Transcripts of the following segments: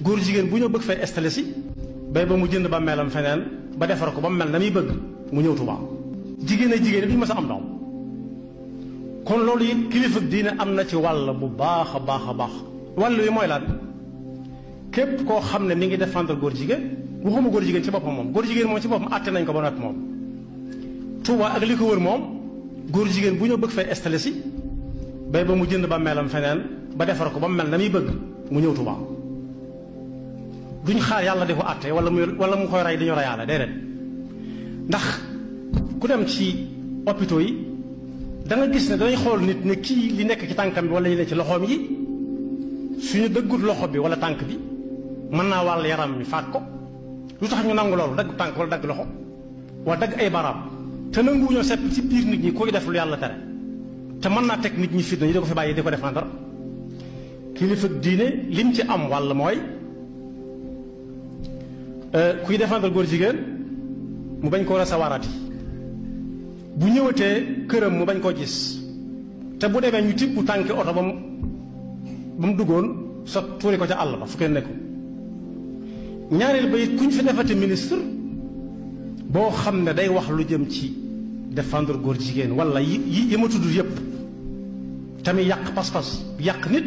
góor jigéen bu ñëw bëgg fay installé si bay ba mu jënd ba melam feneen ba defar ko ba mel na muy bëgg mu ñëw Tuubaa jigéen ak jigéen duñu mës a am doom kon loolu it kilifa diine am na ci wàll bu baax a baax a baax wàll wi mooy lan képp koo xam ne mi ngi défendre góor jigéen waxuma góor jigéen ci boppam moom góor jigéen moom ci boppam àtte nañ ko ba noppi moom Tuubaa ak li ko wër moom góor jigéen bu ñëw bëgg fay installé si bay ba mu jënd ba melam feneen ba defar ko ba mel na muy bëgg mu ñëw Tuubaa duñ xaar yàlla di ko àtte wala mu koy rey dañu reyaale déedéet ndax ku dem ci hôpitaux yi da nga gis ne danañ xool nit ne kii li nekk ci tànkam bi wala li nekk ci loxoom yi suñu dëggut loxo bi wala tànk bi mën naa wàll yaram mi faat ko lu tax ñu nangu loolu dagg tànk wala dagg loxo wala dagg ay baraam te nanguwuñoo sepp ci biir nit ñi koy def lu yàlla tere te mën naa teg nit ñi fitna ñi da ko fi bàyyi di ko défendre kilifa diine lim ci am wàll mooy kuy défendre góor jigéen mu bañ koo recevoirati bu ñëwatee këram mu bañ koo gis te bu demee ñu tibb tànki oto ba mu duggoon sa tuuri ko ca àll ba fu kenn nekku ñaareel ba it kuñ fi defati ministre boo xam ne day wax lu jëm ci défendre góor jigéen wala yi ma tudd yépp tamit yàq pas-pas yàq nit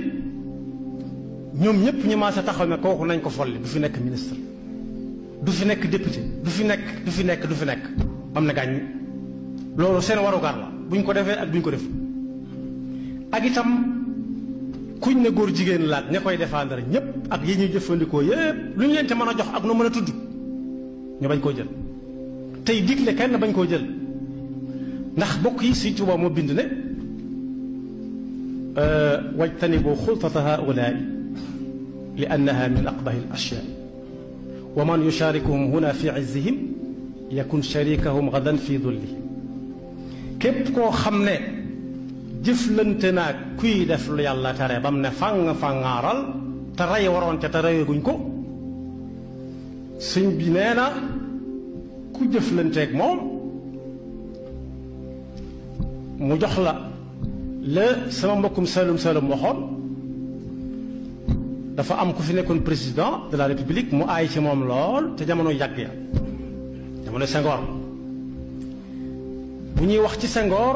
ñoom ñëpp ñu maase taxaw ne kooku nañ ko folli du fi nekk ministre du fi nekk député du fi nekk am na gàññ loolu seen warugar la buñ ko defee ak buñ ko def ak itam kuñ ne góor jigéen laaj ña koy défendre ñëpp ak yi ñuy jëfandikoo yëpp lu ñu leen te mën a jox ak nu mën a tudd ñu bañ koo jël tey digle kenn bañ koo jël ndax bokk yi Sëñ Tuubaa moo bind ne wajtanibu xultata haulaai li annaha min aqbahi al ashyaa wa man yusharikuhum huna fi izzihim yakun sharikahum gadan fi dullihim képp koo xam ne jëflante naag kuy def lu yàlla tere ba mu ne fàngaaral te rey waroon ca te reyaguñ ko sëñ bi nee na ku jëflanteeg moom mu jox la sama mbokkum Saalum waxoon dafa am ku fi nekkoon président de la république mu aay ci moom lool te jamono yàgg ya jamono Senghor bu ñuy wax ci Senghor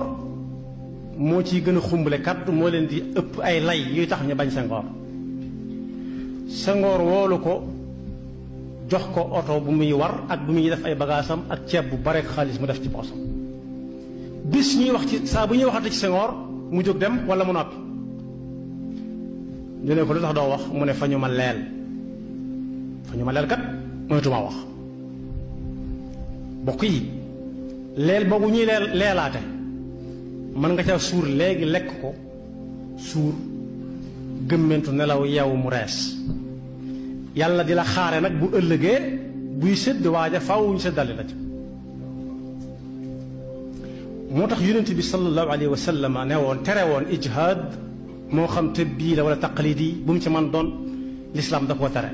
moo ciy gën a xumbale kàddu moo leen di ëpp ay lay yuy tax ñu bañ Senghor woolu ko jox ko oto bu muy war ak bu muy def ay bagaasam ak ceeb bu bare xaalis mu def ci poosam bis ñuy wax ci saa bu ñuy waxante ci Senghor mu jóg dem wala mu noppi ñu ne ko lu tax doo wax mu ne fa ñu ma leel kat mënatuma wax bokk yi leel boobu ñuy leelaate mën nga ca suur léegi lekk ko suur gëmmentu nelaw yeewu mu rees yàlla di la xaare nag bu ëllëgee buy sédd waaja faaw ñu séddale la ci moo tax yonent bi sallallahu alayhi wa sallam ne woon tere woon ijhaad moo xam tëbbii la wala taqlidi bu mu ci man doon lislaam da koo tere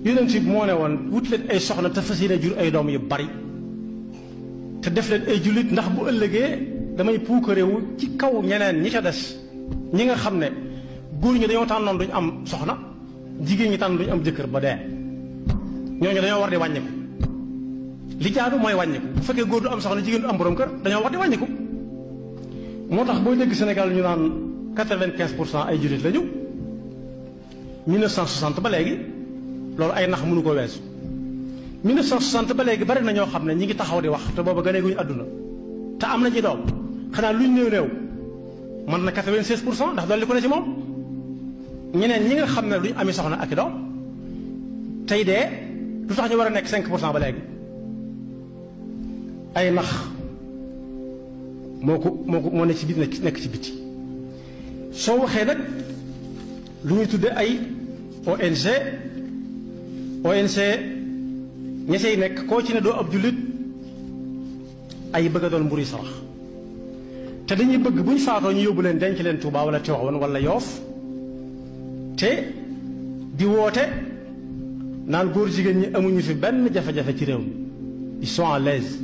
yonent bi moo ne woon wut leen ay soxna te fas yéene jur ay doom yu bari te def leen ay jullit ndax bu ëllëgee damay puukarewu ci kaw ñeneen ñi ca des ñi nga xam ne góor ñi dañoo tànnoon duñu am soxna jigéen ñi tànn duñu am jëkkër ba dee ñooñu dañoo war di wàññiku li jaadu mooy wàññiku bu fekkee góor du am soxna jigéen du am borom kër dañoo war di wàññiku moo tax booy dégg Sénégal ñu naan 95% ay jullit lañu 1960 ba léegi loolu ay nax mënu ko weesu 1960 ba léegi bari na ñoo xam ne ñi ngi taxaw di wax te booba ganeeguñu àdduna te am na ci doom xanaa luñ néew mën na 96% ndax dolli ko ne ci moom ñeneen ñi nga xam ne duñ ami soxna ak i doom tey dee lu tax ñu war a nekk 5% ba léegi ay nax moo ne ci biir nekk ci biti soo waxee nag lu ñuy tudde ay ONG ña say nekk koo ci ne doo ab jullit ay bëgg a doon mburu sarax te dañuy bëgg bu ñu faatoo ñu yóbbu leen denc leen Tuubaa wala Tiwaawan wala Yoof te di woote naan góor jigéen ñi amuñu fi benn jafe-jafe ci réew mi ils sont à l'aise